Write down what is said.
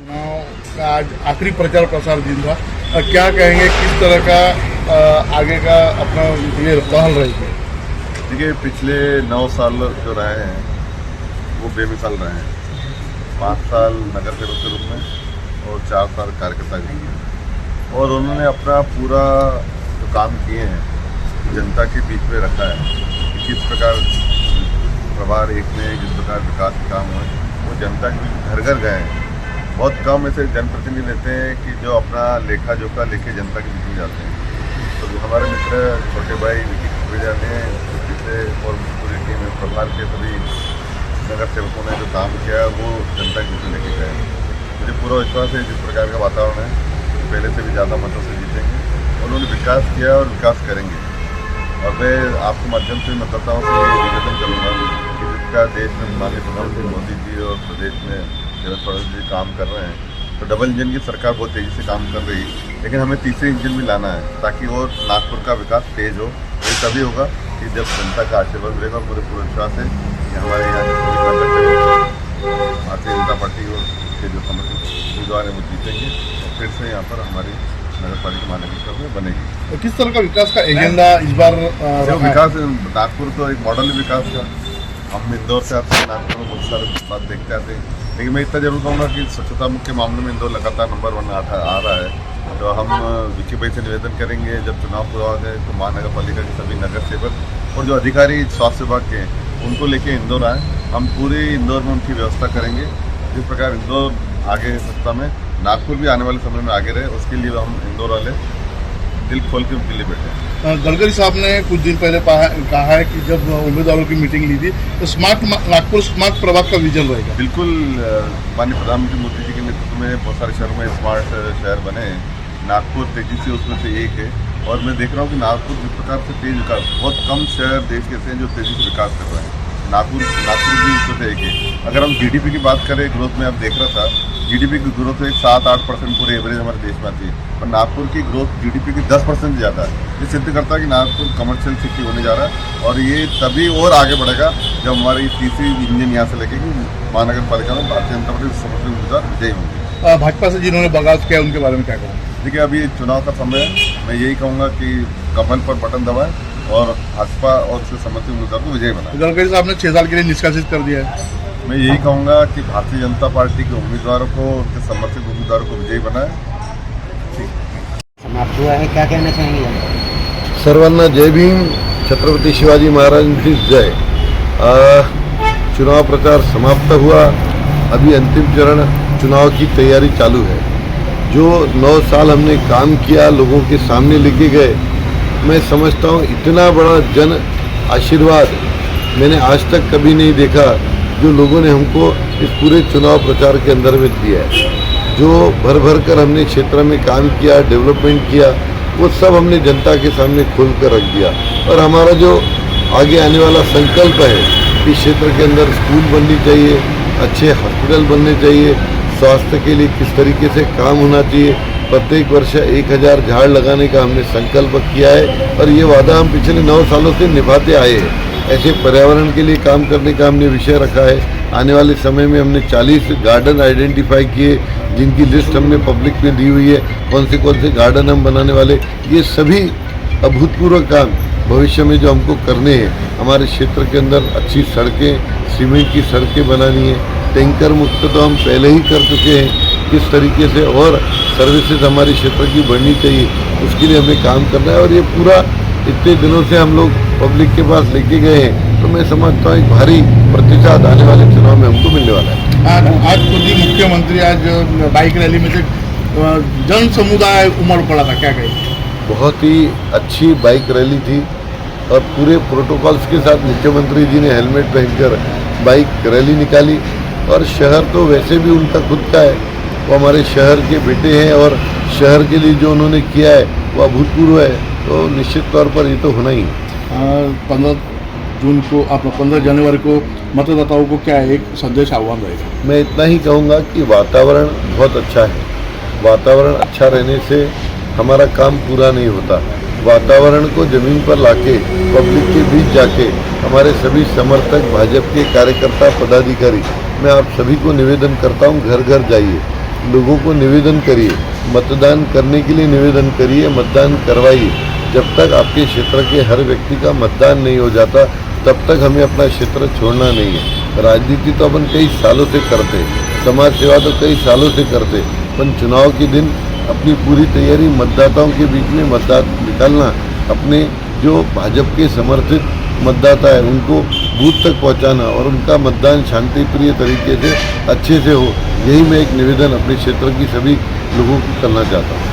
चुनाव का आज आखिरी प्रचार प्रसार दिन था। क्या कहेंगे, किस तरह का आगे का अपना ये पहल रहेगी? देखिए, पिछले 9 साल जो रहे हैं वो बेमिसाल रहे हैं। 5 साल नगर सेवक के रूप में और 4 साल कार्यकर्ता के रूप में, और उन्होंने अपना पूरा जो काम किए हैं जनता के बीच में रखा है कि किस प्रकार प्रभार एक में जिस प्रकार विकास के काम हुए वो जनता के घर घर गए हैं। बहुत कम ऐसे जनप्रतिनिधि रहते हैं कि जो अपना लेखा जोखा लेके जनता के बीच में जाते हैं। तो हमारे मित्र छोटे भाई विकी कुकरेजा ने पिछले और पूरी टीम में प्रभार के सभी नगर सेवकों ने जो काम किया वो जनता के बीच में लेके गए। मुझे पूरा विश्वास है जिस प्रकार का वातावरण है पहले से भी ज़्यादा मतों से जीतेंगे। उन्होंने विकास किया और विकास करेंगे। और मैं आपके माध्यम से मैं करता हूँ कि ये निवेदन करूँगा कि जिसका देश में माननीय प्रधानमंत्री मोदी जी और प्रदेश में देवेंद्र फडणवीस जी काम कर रहे हैं, तो डबल इंजन की सरकार बहुत तेज़ी से काम कर रही है, लेकिन हमें तीसरे इंजन भी लाना है ताकि वो नागपुर का विकास तेज हो। ये तभी होगा कि जब जनता का आशीर्वाद रहेगा। मुझे पूरा विश्वास है कि हमारे यहाँ भारतीय जनता पार्टी और के जो समर्थित उम्मीदवार हैं वो जीतेंगे और फिर से यहाँ पर हमारी नगर पालिका महानगर में बनेगी। तो किस तरह का विकास का एजेंडा इस बार विकास नागपुर तो एक मॉडल विकास का। हम इंदौर से आते हैं, नागपुर में बहुत सारे बात देखते आते हैं, लेकिन मैं इतना जरूर कहूँगा कि स्वच्छता मुख्य मामले में इंदौर लगातार नंबर 1 आ रहा है। तो हम विकी भाई से निवेदन करेंगे जब चुनाव पूरा हो जाए तो महानगर पालिका के सभी नगर सेवक और जो अधिकारी स्वास्थ्य विभाग के हैं उनको लेके इंदौर आए। हम पूरे इंदौर में उनकी व्यवस्था करेंगे। जिस प्रकार इंदौर आगे सत्ता में, नागपुर भी आने वाले समय में आगे रहे, उसके लिए हम इंदौर वाले दिल खोल के उनके लिए बैठे। गडकरी साहब ने कुछ दिन पहले कहा है कि जब उम्मीदवारों की मीटिंग ली थी तो स्मार्ट नागपुर स्मार्ट प्रभाग का विजन रहेगा। बिल्कुल, माननीय प्रधानमंत्री मोदी जी के नेतृत्व में बहुत सारे शहरों में स्मार्ट शहर बने हैं। नागपुर तेजी से उसमें से एक है, और मैं देख रहा हूँ कि नागपुर जिस प्रकार से तेज विकास, बहुत कम शहर देश के ऐसे हैं जो तेजी से विकास कर रहे हैं। नागपुर भी उसमें से एक है। अगर हम जीडीपी की बात करें, ग्रोथ में आप देख रहा था, जीडीपी की ग्रोथ 7-8% पूरे एवरेज हमारे देश में आती है, और नागपुर की ग्रोथ जीडीपी की 10% ज़्यादा है। ये सिद्ध करता है कि नागपुर कमर्शियल सिटी होने जा रहा है, और ये तभी और आगे बढ़ेगा जब हमारी तीसरी इंजन यहाँ से लगेगी। महानगर पालिका में भारतीय जनता पार्टी समर्थित उम्मीदवार विजयी होंगे। भाजपा से जिन्होंने बगावत किया उनके बारे में क्या कहूँगा? देखिए, अभी चुनाव का समय है। मैं यही कहूँगा कि कमल पर बटन दबाएं और भाजपा और उसके समर्थित उम्मीदवार को विजयी बनाएं। गडकरी साहब ने 6 साल के लिए निष्कासित कर दिया है। मैं यही कहूँगा कि भारतीय जनता पार्टी के उम्मीदवारों को, उनके समर्थित उम्मीदवारों को विजयी बनाएं। समाप्त हुआ है, क्या कहना चाहेंगे? सर्वांना जय भीम, छत्रपति शिवाजी महाराजांची जय। चुनाव प्रचार समाप्त हुआ। अभी अंतिम चरण चुनाव की तैयारी चालू है। जो 9 साल हमने काम किया, लोगों के सामने लेके गए, मैं समझता हूँ इतना बड़ा जन आशीर्वाद मैंने आज तक कभी नहीं देखा जो लोगों ने हमको इस पूरे चुनाव प्रचार के अंदर में दिया है। जो भर भर कर हमने क्षेत्र में काम किया, डेवलपमेंट किया, वो सब हमने जनता के सामने खोल कर रख दिया। और हमारा जो आगे आने वाला संकल्प है कि क्षेत्र के अंदर स्कूल बननी चाहिए, अच्छे हॉस्पिटल बनने चाहिए, स्वास्थ्य के लिए किस तरीके से काम होना चाहिए, प्रत्येक वर्ष 1000 झाड़ लगाने का हमने संकल्प किया है, और ये वादा हम पिछले 9 सालों से निभाते आए हैं। ऐसे पर्यावरण के लिए काम करने का हमने विषय रखा है। आने वाले समय में हमने 40 गार्डन आइडेंटिफाई किए, जिनकी लिस्ट हमने पब्लिक में दी हुई है, कौन से गार्डन हम बनाने वाले। ये सभी अभूतपूर्व काम भविष्य में जो हमको करने हैं। हमारे क्षेत्र के अंदर अच्छी सड़कें, सीमेंट की सड़कें बनानी है। टैंकर मुक्त तो हम पहले ही कर चुके हैं। किस तरीके से और सर्विसेज हमारे क्षेत्र की बढ़नी चाहिए, उसके लिए हमें काम करना है। और ये पूरा इतने दिनों से हम लोग पब्लिक के पास लेके गए हैं, तो मैं समझता हूँ एक भारी प्रतिशत आने वाले चुनाव में हमको मिलने वाला है। आज खुद ही मुख्यमंत्री आज बाइक रैली में से जन समुदाय उमड़ पड़ा था, क्या कहेंगे? बहुत ही अच्छी बाइक रैली थी, और पूरे प्रोटोकॉल्स के साथ मुख्यमंत्री जी ने हेलमेट पहनकर बाइक रैली निकाली। और शहर तो वैसे भी उनका खुद का है, वो हमारे शहर के बेटे हैं, और शहर के लिए जो उन्होंने किया है वो अभूतपूर्व है। तो निश्चित तौर पर ये तो होना ही है। 15 जनवरी को मतदाताओं को क्या एक संदेश आह्वान रहेगा? मैं इतना ही कहूँगा कि वातावरण बहुत अच्छा है। वातावरण अच्छा रहने से हमारा काम पूरा नहीं होता। वातावरण को जमीन पर लाके, पब्लिक के बीच जाके, हमारे सभी समर्थक, भाजपा के कार्यकर्ता, पदाधिकारी, मैं आप सभी को निवेदन करता हूँ, घर घर जाइए, लोगों को निवेदन करिए, मतदान करने के लिए निवेदन करिए, मतदान करवाइए। जब तक आपके क्षेत्र के हर व्यक्ति का मतदान नहीं हो जाता तब तक हमें अपना क्षेत्र छोड़ना नहीं है। राजनीति तो अपन कई सालों से करते, समाज सेवा तो कई सालों से करते, पर चुनाव के दिन अपनी पूरी तैयारी मतदाताओं के बीच में मतदान निकालना, अपने जो भाजपा के समर्थित मतदाता है उनको बूथ तक पहुंचाना और उनका मतदान शांति प्रिय तरीके से अच्छे से हो, यही मैं एक निवेदन अपने क्षेत्र की सभी लोगों को करना चाहता हूँ।